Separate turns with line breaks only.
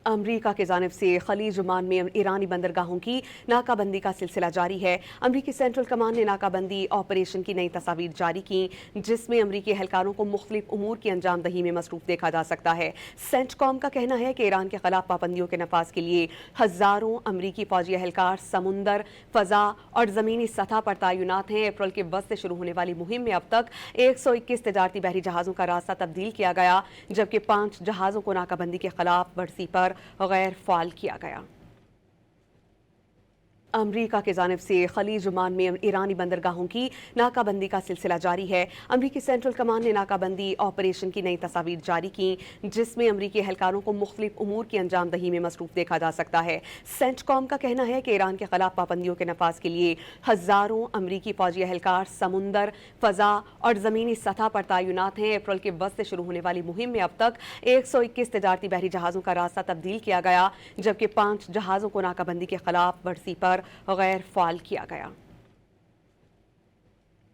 امریکہ کی جانب سے خلیج عمان میں ایرانی بندرگاہوں کی ناکہ بندی کا سلسلہ جاری ہے۔ امریکی سینٹرل کمان نے ناکہ بندی آپریشن کی نئی تصاویر جاری کی، جس میں امریکی اہلکاروں کو مختلف امور کی انجام دہی میں مصروف دیکھا جا سکتا ہے۔ سینٹ کام کا کہنا ہے کہ ایران کے خلاف پابندیوں کے نفاذ کے لیے ہزاروں امریکی فوجی اہلکار سمندر، فضا اور زمینی سطح پر تعینات ہیں۔ اپریل کے وسط سے شروع ہونے والی مہم میں اب تک 121 تجارتی بحری جہازوں کا راستہ تبدیل کیا گیا، جبکہ 5 جہازوں کو ناکہ بندی کے خلاف ورزی پر غیر فعال کیا گیا۔ امریکہ کی جانب سے خلیج عمان میں ایرانی بندرگاہوں کی ناکہ بندی کا سلسلہ جاری ہے۔ امریکی سینٹرل کمان نے ناکہ بندی آپریشن کی نئی تصاویر جاری کی، جس میں امریکی اہلکاروں کو مختلف امور کی انجام دہی میں مصروف دیکھا جا سکتا ہے۔ سینٹ کام کا کہنا ہے کہ ایران کے خلاف پابندیوں کے نفاذ کے لیے ہزاروں امریکی فوجی اہلکار سمندر، فضا اور زمینی سطح پر تعینات ہیں۔ اپریل کے وسط سے شروع ہونے والی مہم میں اب تک 121 تجارتی بحری جہازوں کا راستہ تبدیل کیا گیا، جبکہ 5 جہازوں کو ناکہ بندی کے خلاف ورزی پر غیر فعال کیا گیا۔